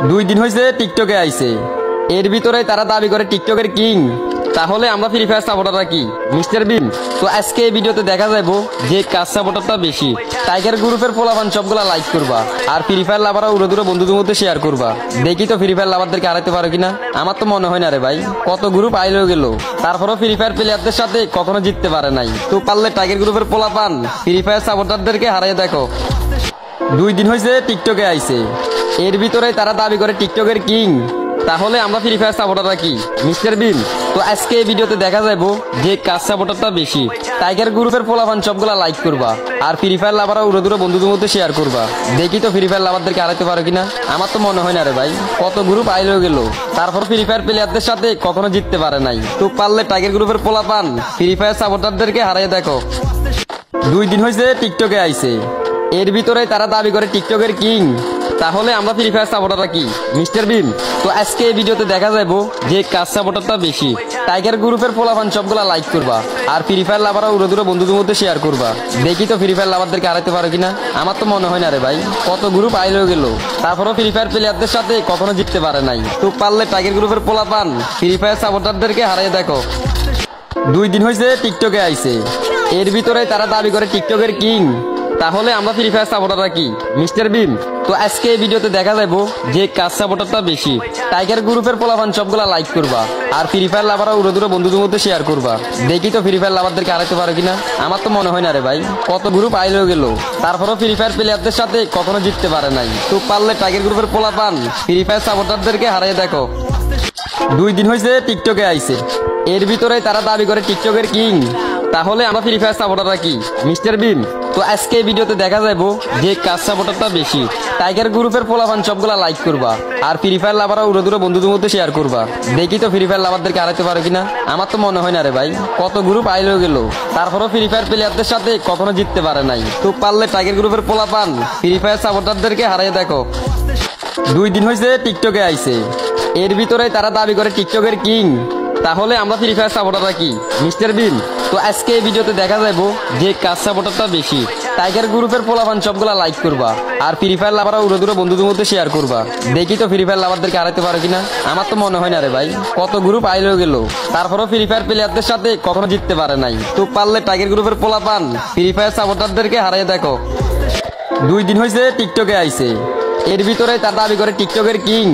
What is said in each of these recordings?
দুই দিন হয়েছে টিকটকে আইছে, এর ভিতরে তারা দাবি করে টিকটকের কিং। তাহলে আমরা ফ্রি ফায়ার সাপোর্টাররা কি মিস্টার বিন? তো আজকে এই ভিডিওতে দেখা যাবো যে কাজ সাপোর্টারটা বেশি। টাইগার গ্রুপের পোলাপান সবগুলা লাইক করবা, আর ফ্রি ফায়ার লাভাররা উড়ে দূরে বন্ধুদের মধ্যে শেয়ার করবা। দেখি তো ফ্রি ফায়ার লাভারদেরকে হারাতে পারো কিনা। আমার তো মনে হয় না রে ভাই, কত গ্রুপ আইলেও গেল, তারপরও ফ্রি ফায়ার প্লেয়ারদের সাথে কখনো জিততে পারে নাই। তো পারলে টাইগার গ্রুপের পোলাপান ফ্রি ফায়ার সাপোর্টারদেরকে হারিয়ে দেখো। দুই দিন হয়েছে টিকটকে আইছে, এর ভিতরে তারা দাবি করে টিকটকের কিং। তাহলে আমরা ফ্রি ফায়ার সাপোর্টাররা কি মিস্টার বিন? তো আজকে এই ভিডিওতে দেখা যাবো যে কাজ সাপোর্টারটা বেশি। টাইগার গ্রুপের পোলাপান সবগুলা লাইক করবা, আর ফ্রি ফায়ার লাভাররা উড়ে দূরে বন্ধুদের মধ্যে শেয়ার করবা। দেখি তো ফ্রি ফায়ার লাভারদেরকে হারাতে পারো কিনা। আমার তো মনে হয় না রে ভাই, কত গ্রুপ আইলেও গেল, তারপর ফ্রি ফায়ার প্লেয়ারদের সাথে কখনো জিততে পারে নাই। তো পারলে টাইগার গ্রুপের পোলাপান ফ্রি ফায়ার সাপোর্টারদেরকে হারিয়ে দেখো। দুই দিন হয়েছে টিকটকে আইছে, এর ভিতরে তারা দাবি করে টিকটকের কিং। তাহলে আমরা ফ্রি ফায়ার সাপোর্টাররা কি মিস্টার বিন? তো আজকে এই ভিডিওতে দেখা যাবো যে কাজ সাপোর্টারটা বেশি। টাইগার গ্রুপের পোলাপান সবগুলা লাইক করবা, আর ফ্রি ফায়ার লাভাররা উড়ে দূরে বন্ধুদের মধ্যে শেয়ার করবা। দেখি তো ফ্রি ফায়ার লাভারদেরকে হারাতে পারো কিনা। আমার তো মনে হয় না রে ভাই, কত গ্রুপ আইলেও গেল, তারপরও ফ্রি ফায়ার প্লেয়ারদের সাথে কখনো জিততে পারে নাই। তো পারলে টাইগার গ্রুপের পোলাপান ফ্রি ফায়ার সাপোর্টারদেরকে হারিয়ে দেখো। দুই দিন হয়েছে টিকটকে আইছে, এর ভিতরে তারা দাবি করে টিকটকের কিং। তাহলে আমরা ফ্রি ফায়ার সাপোর্টাররা কি মিস্টার বিন? তো আজকে এই ভিডিওতে দেখা যাবো যে কাজ সাপোর্টারটা বেশি। টাইগার গ্রুপের পোলাপান সবগুলা লাইক করবা, আর ফ্রি ফায়ার লাভাররা উড়ে দূরে বন্ধুদের মধ্যে শেয়ার করবা। দেখি তো ফ্রি ফায়ার লাভারদেরকে হারাতে পারো কিনা। আমার তো মনে হয় না রে ভাই, কত গ্রুপ আইলেও গেল, তারপরও ফ্রি ফায়ার প্লেয়ারদের সাথে কখনো জিততে পারে নাই। তো পারলে টাইগার গ্রুপের পোলাপান ফ্রি ফায়ার সাপোর্টারদেরকে হারিয়ে দেখো। দুই দিন হয়েছে টিকটকে আইছে, এর ভিতরে তারা দাবি করে টিকটকের কিং। তাহলে আমরা ফ্রি ফায়ার সাপোর্টাররা কি মিস্টার বিন? তো আজকে এই ভিডিওতে দেখা যাবো যে কাজ সাপোর্টারটা বেশি। টাইগার গ্রুপের পোলাপান সবগুলা লাইক করবা, আর ফ্রি ফায়ার লাভাররা উড়ে দূরে বন্ধুদের মধ্যে শেয়ার করবা। দেখি তো ফ্রি ফায়ার লাভারদেরকে হারাতে পারো কিনা। আমার তো মনে হয় না রে ভাই, কত গ্রুপ আইলেও গেল, তারপরও ফ্রি ফায়ার প্লেয়ারদের সাথে কখনো জিততে পারে নাই। তো পারলে টাইগার গ্রুপের পোলাপান ফ্রি ফায়ার সাপোর্টারদেরকে হারিয়ে দেখো। দুই দিন হয়েছে টিকটকে আইছে, এর ভিতরে তারা দাবি করে টিকটকের কিং। তাহলে আমরা ফ্রি ফায়ার সাপোর্টাররা কি মিস্টার বিন? তো আজকে এই ভিডিওতে দেখা যাবো যে কাজ সাপোর্টারটা বেশি। টাইগার গ্রুপের পোলাপান সবগুলা লাইক করবা, আর ফ্রি ফায়ার লাভাররা উড়ে দূরে বন্ধুদের মধ্যে শেয়ার করবা। দেখি তো ফ্রি ফায়ার লাভারদেরকে হারাতে পারো কিনা। আমার তো মনে হয় না রে ভাই, কত গ্রুপ আইলেও গেল, তারপরও ফ্রি ফায়ার প্লেয়ারদের সাথে কখনো জিততে পারে নাই। তো পারলে টাইগার গ্রুপের পোলাপান ফ্রি ফায়ার সাপোর্টারদেরকে হারিয়ে দেখো। দুই দিন হয়েছে টিকটকে আইছে, এর ভিতরে তার দাবি করে টিকটকের কিং।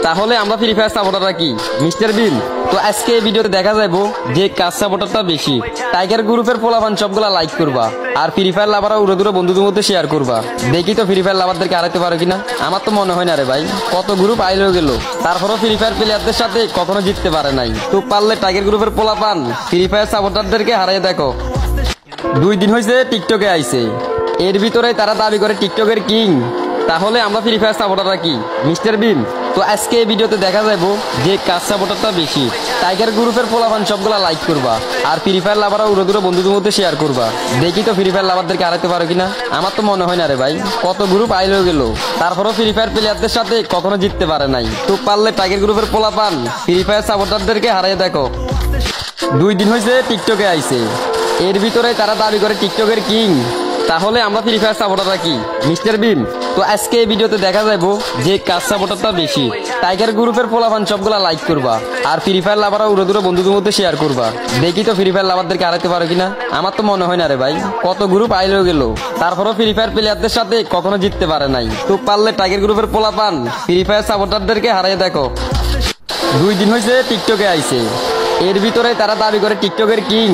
তাহলে আমরা ফ্রি ফায়ার সাপোর্টাররা কি মিস্টার বিন? তো আজকে এই ভিডিওতে দেখা যাবো যে কাজ সাপোর্টারটা বেশি। টাইগার গ্রুপের পোলাপান সবগুলা লাইক করবা, আর ফ্রি ফায়ার লাভাররা উড়ে দূরে বন্ধুদের মধ্যে শেয়ার করবা। দেখি তো ফ্রি ফায়ার লাভারদেরকে হারাতে পারো কিনা। আমার তো মনে হয় না রে ভাই, কত গ্রুপ আইলেও গেল, তারপরও ফ্রি ফায়ার প্লেয়ারদের সাথে কখনো জিততে পারে নাই। তো পারলে টাইগার গ্রুপের পোলাপান ফ্রি ফায়ার সাপোর্টারদেরকে হারিয়ে দেখো। দুই দিন হয়েছে টিকটকে আইছে, এর ভিতরে তারা দাবি করে টিকটকের কিং। তাহলে আমরা ফ্রি ফায়ার সাপোর্টাররা কি মিস্টার বিন? তো আজকে এই ভিডিওতে দেখা যাবো যে কাজ সাপোর্টারটা বেশি। টাইগার গ্রুপের পোলাপান সবগুলা লাইক করবা, আর ফ্রি ফায়ার লাভাররা উড়ে দূরে বন্ধুদের মধ্যে শেয়ার করবা। দেখি তো ফ্রি ফায়ার লাভারদেরকে হারাতে পারো কিনা। আমার তো মনে হয় না রে ভাই, কত গ্রুপ আইলেও গেল, তারপরও ফ্রি ফায়ার প্লেয়ারদের সাথে কখনো জিততে পারে নাই। তো পারলে টাইগার গ্রুপের পোলাপান ফ্রি ফায়ার সাপোর্টারদেরকে হারিয়ে দেখো। দুই দিন হয়েছে টিকটকে আইছে, এর ভিতরে তারা দাবি করে টিকটকের কিং। তাহলে আমরা ফ্রি ফায়ার সাপোর্টাররা কি মিস্টার বিন? তো আজকে এই ভিডিওতে দেখা যাবো যে কাজ সাপোর্টারটা বেশি। টাইগার গ্রুপের পোলাপান সবগুলা লাইক করবা, আর ফ্রি ফায়ার লাভাররা উড়ে দূরে বন্ধুদের মধ্যে শেয়ার করবা। দেখি তো ফ্রি ফায়ার লাভারদেরকে হারাতে পারো কিনা। আমার তো মনে হয় না রে ভাই, কত গ্রুপ আইলেও গেল, তারপরও ফ্রি ফায়ার প্লেয়ারদের সাথে কখনো জিততে পারে নাই। তো পারলে টাইগার গ্রুপের পোলাপান ফ্রি ফায়ার সাপোর্টারদেরকে হারিয়ে দেখো। দুই দিন হয়েছে টিকটকে আইছে, এর ভিতরে তারা দাবি করে টিকটকের কিং।